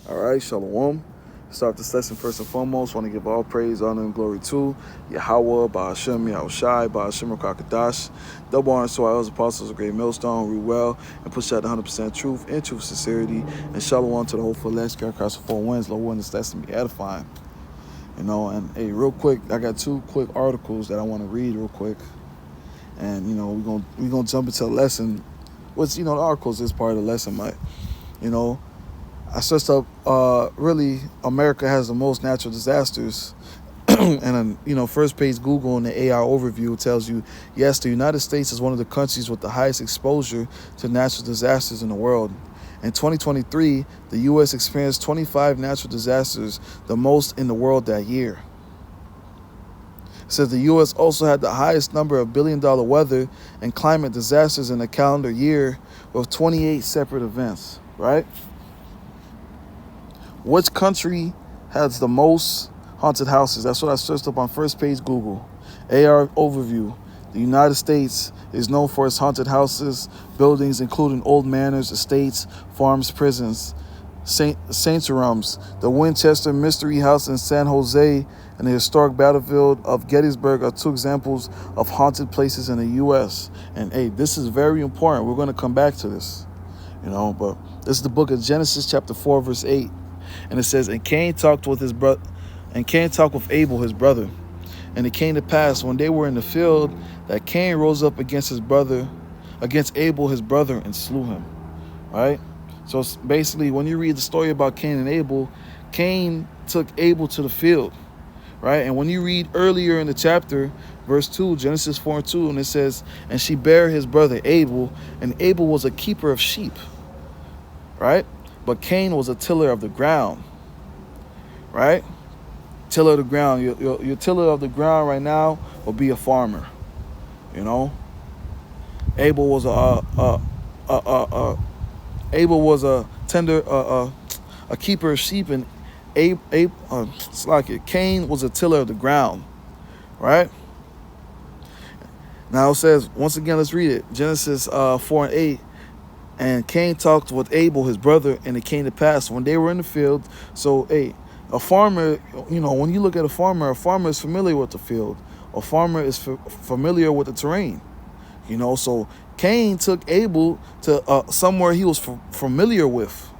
All right, Shalom. Start this lesson first and foremost. Want to give all praise, honor, and glory to Yahweh, Ba'ashem, Yahushai, Ba'ashem, Rakakadash. Double honors to our elders, apostles, a great millstone, root well, and push out the 100% truth and truth sincerity. And Shalom to the hopeful elect, scared across the four winds. Lord, willing this lesson be edifying. And hey, real quick, I got two quick articles that I want to read real quick. And, we're gonna jump into the lesson. Which, the articles is part of the lesson, Mike. I searched up, really, America has the most natural disasters. And, first page Google in the AI overview tells you, yes, the United States is one of the countries with the highest exposure to natural disasters in the world. In 2023, the U.S. experienced 25 natural disasters, the most in the world that year. It says the U.S. also had the highest number of billion-dollar weather and climate disasters in a calendar year with 28 separate events, right? Which country has the most haunted houses? That's what I searched up on first page Google. AR overview. The United States is known for its haunted houses, buildings including old manors, estates, farms, prisons, sanctuaries, the Winchester Mystery House in San Jose, and the historic battlefield of Gettysburg are two examples of haunted places in the U.S. And hey, this is very important. We're going to come back to this, but this is the book of Genesis chapter 4, verse 8. And it says, and Cain talked with Abel, his brother. And it came to pass when they were in the field that Cain rose up against Abel, his brother, and slew him. Right? So basically, when you read the story about Cain and Abel, Cain took Abel to the field. Right? And when you read earlier in the chapter, verse 2, Genesis 4:2, and it says, and she bare his brother Abel, and Abel was a keeper of sheep. Right? But Cain was a tiller of the ground. Right? Tiller of the ground. Your tiller of the ground right now will be a farmer. Abel was a keeper of sheep, and Cain was a tiller of the ground. Right? Now it says, once again, let's read it. Genesis 4 and 8. And Cain talked with Abel, his brother, and it came to pass when they were in the field. So, a farmer, when you look at a farmer is familiar with the field. A farmer is familiar with the terrain. So Cain took Abel to somewhere he was familiar with.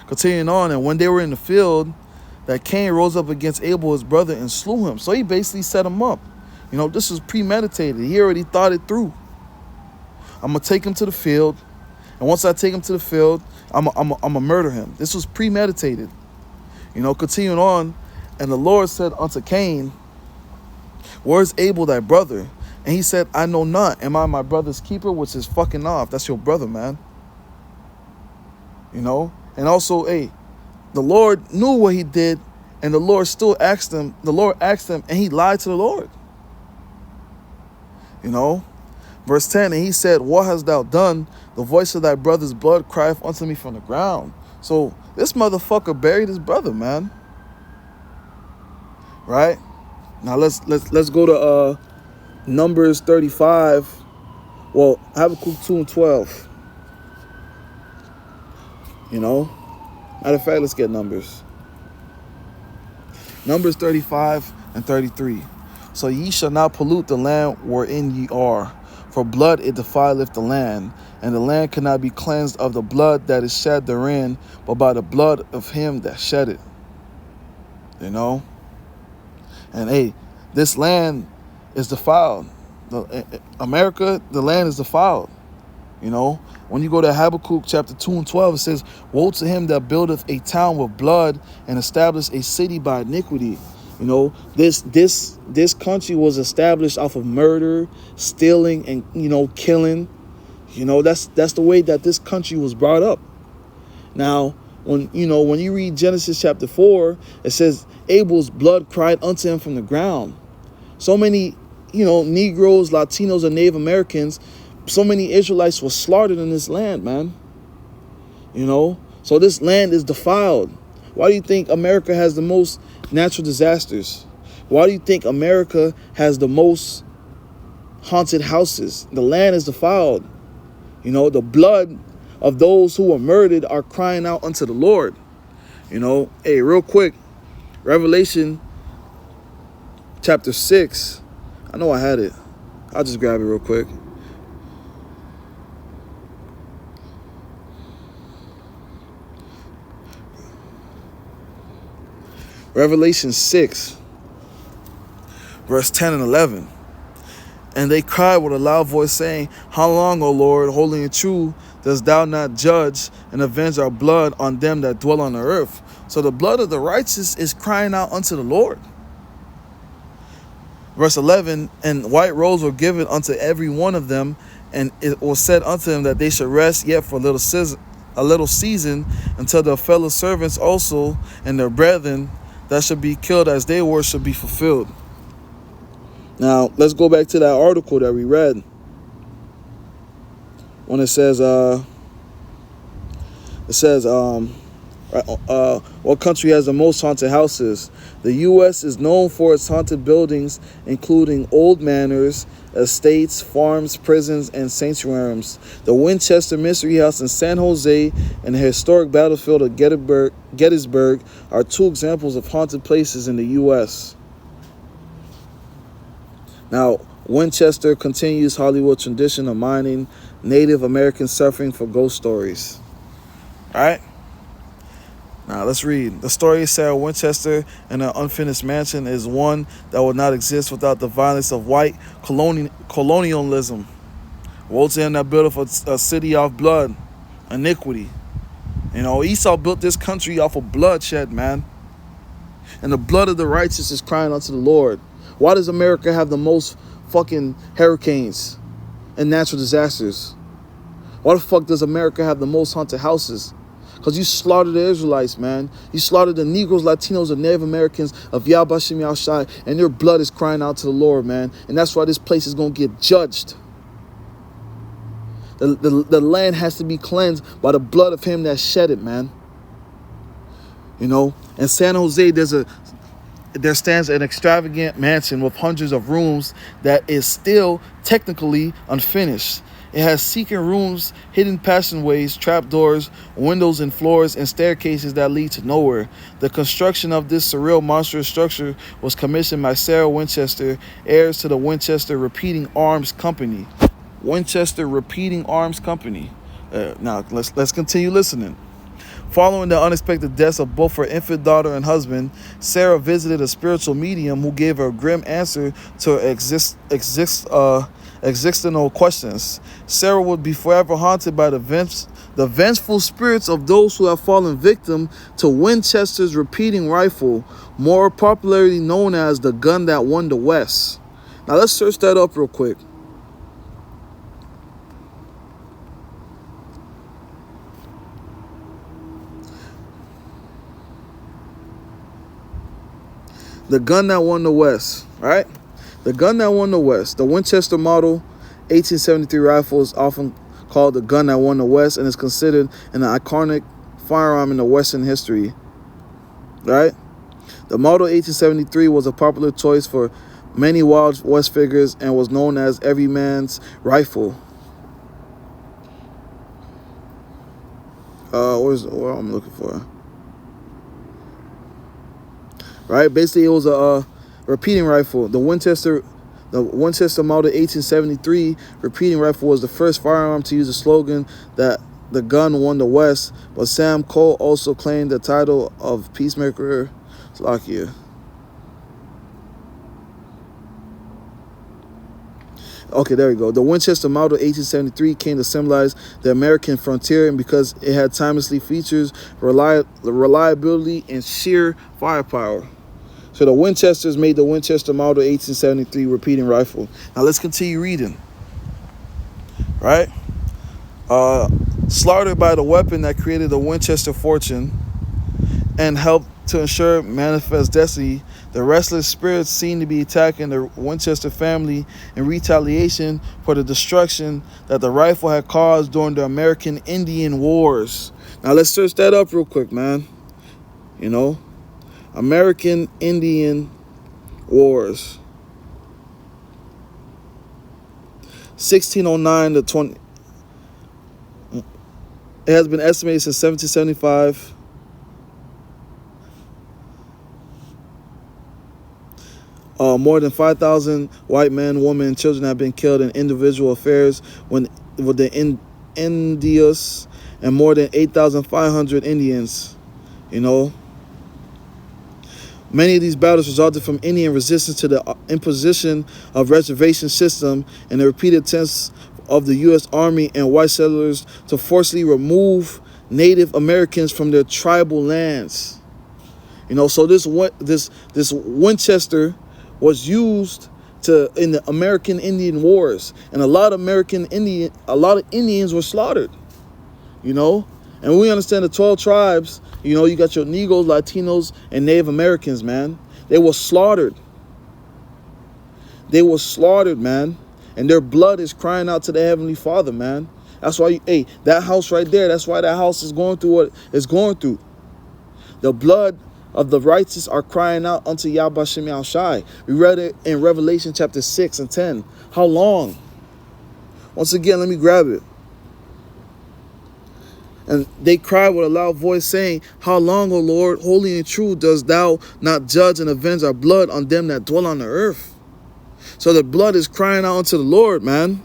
Continuing on, and when they were in the field, that Cain rose up against Abel, his brother, and slew him. So he basically set him up. This was premeditated. He already thought it through. I'm going to take him to the field. And once I take him to the field, I'm going to murder him. This was premeditated. Continuing on. And the Lord said unto Cain, where is Abel thy brother? And he said, I know not. Am I my brother's keeper? Which is fucking off. That's your brother, man. And also, the Lord knew what he did. And the Lord still asked him. The Lord asked him, and he lied to the Lord. Verse 10, and he said, what hast thou done? The voice of thy brother's blood crieth unto me from the ground. So this motherfucker buried his brother, man. Right? Now let's go to Numbers 35. Well, Habakkuk 2 and 12. Matter of fact, let's get Numbers. Numbers 35 and 33. So ye shall not pollute the land wherein ye are. For blood it defileth the land, and the land cannot be cleansed of the blood that is shed therein, but by the blood of him that shed it. And this land is defiled. America, the land is defiled. When you go to Habakkuk chapter 2 and 12, it says, woe to him that buildeth a town with blood and establish a city by iniquity. This country was established off of murder, stealing, and killing. That's the way that this country was brought up. Now, when you read Genesis chapter 4, it says Abel's blood cried unto him from the ground. So many, Negroes, Latinos, and Native Americans, so many Israelites were slaughtered in this land, man. So this land is defiled. Why do you think America has the most natural disasters? Why do you think America has the most haunted houses? The land is defiled. The blood of those who were murdered are crying out unto the Lord. You know, hey, real quick, Revelation chapter 6. I know I had it. I'll just grab it real quick. Revelation 6, verse 10 and 11. And they cried with a loud voice, saying, How long, O Lord, holy and true, dost thou not judge and avenge our blood on them that dwell on the earth? So the blood of the righteous is crying out unto the Lord. Verse 11, and white robes were given unto every one of them, and it was said unto them that they should rest yet for a little season until their fellow servants also and their brethren that should be killed as they were should be fulfilled. Now, let's go back to that article that we read. When it says, what country has the most haunted houses? The U.S. is known for its haunted buildings, including old manors, estates, farms, prisons, and sanctuaries. The Winchester Mystery House in San Jose and the historic battlefield of Gettysburg are two examples of haunted places in the U.S. Now, Winchester continues Hollywood tradition of mining Native Americans suffering for ghost stories. All right? Now, let's read. The story of Sarah Winchester and her unfinished mansion is one that would not exist without the violence of white colonialism. Woe to him that built a city off blood, iniquity. You know, Esau built this country off of bloodshed, man. And the blood of the righteous is crying unto the Lord. Why does America have the most fucking hurricanes and natural disasters? Why the fuck does America have the most haunted houses? Because you slaughtered the Israelites, man. You slaughtered the Negroes, Latinos, and Native Americans of Yahweh Bashem Yahushai, and their blood is crying out to the Lord, man. And that's why this place is going to get judged. The land has to be cleansed by the blood of him that shed it, man. You know, in San Jose, there stands an extravagant mansion with hundreds of rooms that is still technically unfinished. It has secret rooms, hidden passageways, trapdoors, windows and floors, and staircases that lead to nowhere. The construction of this surreal monstrous structure was commissioned by Sarah Winchester, heirs to the Winchester Repeating Arms Company. Winchester Repeating Arms Company. Now, let's continue listening. Following the unexpected deaths of both her infant daughter and husband, Sarah visited a spiritual medium who gave her a grim answer to her existential questions. Sarah would be forever haunted by the vengeful spirits of those who have fallen victim to Winchester's repeating rifle, more popularly known as the gun that won the West. Now let's search that up real quick. The gun that won the West, right? The gun that won the West. The Winchester model 1873 rifle is often called the gun that won the West and is considered an iconic firearm in the Western history, right? The model 1873 was a popular choice for many Wild West figures and was known as every man's rifle. Where's what I'm looking for? Right, basically it was a repeating rifle. The Winchester model 1873 repeating rifle was the first firearm to use the slogan that the gun won the West, but Sam Cole also claimed the title of Peacemaker. Slovakia. Okay, there we go. The Winchester model 1873 came to symbolize the American frontier, and because it had timelessly features, reliability, and sheer firepower. So the Winchesters made the Winchester model 1873 repeating rifle. Now let's continue reading. Right? Slaughtered by the weapon that created the Winchester fortune and helped to ensure manifest destiny, the restless spirits seem to be attacking the Winchester family in retaliation for the destruction that the rifle had caused during the American Indian Wars. Now let's search that up real quick, man. You know, American Indian Wars, 1609 to It has been estimated since 1775. More than 5,000 white men, women, and children have been killed in individual affairs with the Indios, and more than 8,500 Indians. You know, many of these battles resulted from Indian resistance to the imposition of reservation system and the repeated attempts of the U.S. Army and white settlers to forcibly remove Native Americans from their tribal lands. You know, so this Winchester was used in the American Indian Wars, and a lot of Indians were slaughtered. You know, and we understand the 12 tribes. You know, you got your Negroes, Latinos, and Native Americans, man. They were slaughtered. They were slaughtered, man. And their blood is crying out to the Heavenly Father, man. That's why, that house right there, that's why that house is going through what it's going through. The blood of the righteous are crying out unto Yahweh Shem Yahushai. We read it in Revelation chapter 6 and 10. How long? Once again, let me grab it. And they cried with a loud voice, saying, How long, O Lord, holy and true, dost thou not judge and avenge our blood on them that dwell on the earth? So the blood is crying out unto the Lord, man.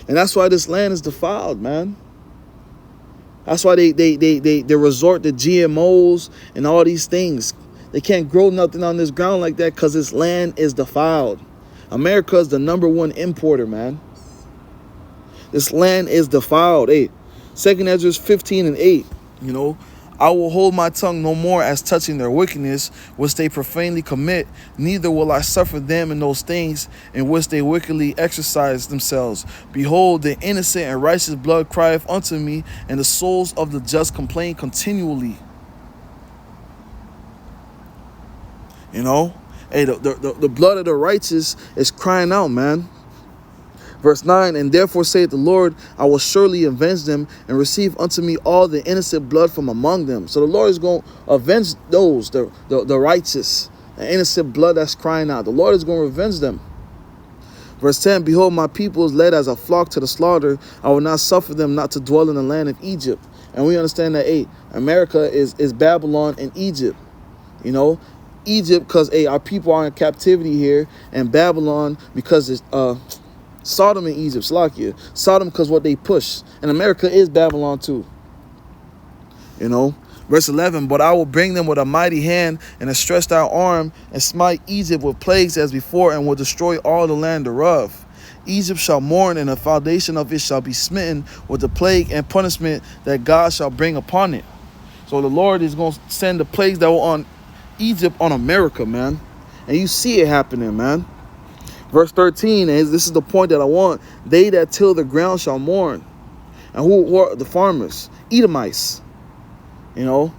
And that's why this land is defiled, man. That's why they resort to GMOs and all these things. They can't grow nothing on this ground like that because this land is defiled. America is the #1 importer, man. This land is defiled. 2 Ezra 15 and 8, you know, I will hold my tongue no more as touching their wickedness, which they profanely commit, neither will I suffer them in those things in which they wickedly exercise themselves. Behold, the innocent and righteous blood crieth unto me, and the souls of the just complain continually. You know, the blood of the righteous is crying out, man. Verse 9, and therefore saith the Lord, I will surely avenge them and receive unto me all the innocent blood from among them. So the Lord is going to avenge those, the righteous, the innocent blood that's crying out. The Lord is going to revenge them. Verse 10, behold, my people is led as a flock to the slaughter. I will not suffer them not to dwell in the land of Egypt. And we understand that, America is Babylon and Egypt. You know, Egypt because, our people are in captivity here, and Babylon because it's, Sodom and Egypt, Slakia. Sodom because what they push. And America is Babylon too. You know. Verse 11, but I will bring them with a mighty hand and a stretched out arm, and smite Egypt with plagues as before, and will destroy all the land thereof. Egypt shall mourn, and the foundation of it shall be smitten with the plague and punishment that God shall bring upon it. So the Lord is going to send the plagues that were on Egypt on America, man. And you see it happening, man. Verse 13, and this is the point that I want. They that till the ground shall mourn. And who are the farmers? Edomites. You know.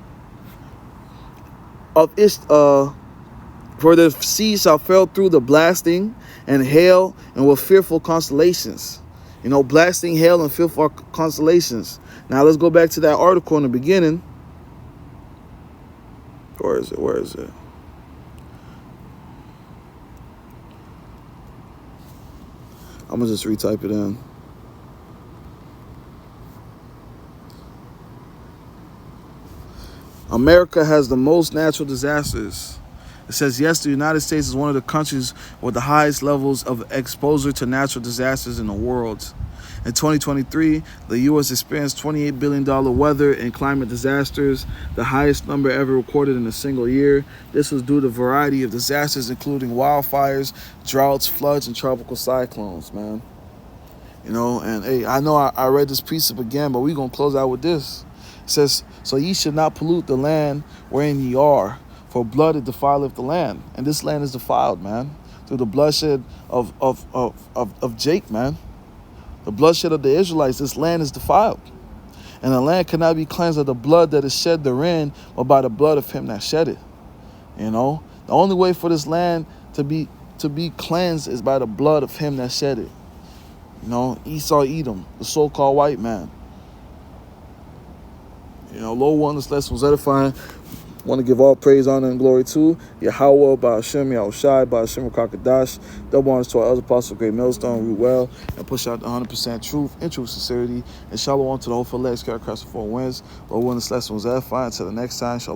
For the sea shall fell through the blasting and hail and with fearful constellations. You know, blasting, hail, and fearful constellations. Now let's go back to that article in the beginning. Where is it? I'm going to just retype it in. America has the most natural disasters. It says, yes, the United States is one of the countries with the highest levels of exposure to natural disasters in the world. In 2023, the U.S. experienced $28 billion weather and climate disasters, the highest number ever recorded in a single year. This was due to a variety of disasters, including wildfires, droughts, floods, and tropical cyclones, man. You know, and I know I read this precept again, but we're going to close out with this. It says, so ye should not pollute the land wherein ye are, for blood it defileth the land. And this land is defiled, man, through the bloodshed of Jake, man. The bloodshed of the Israelites, this land is defiled. And the land cannot be cleansed of the blood that is shed therein, but by the blood of him that shed it. You know, the only way for this land to be cleansed is by the blood of him that shed it. You know, Esau, Edom, the so-called white man. You know, Lord, one, this lesson was edifying. Want to give all praise, honor, and glory to Yahweh, Ba'ashem, Yahushai, Ba'ashem, Kakadash. Double honors to our elder apostle, Great Millstone, root well, and push out the 100% truth and true sincerity. And shalom to the whole for legs, carry across the four winds. Lord, when this lesson was edifying. Until the next time, shalom.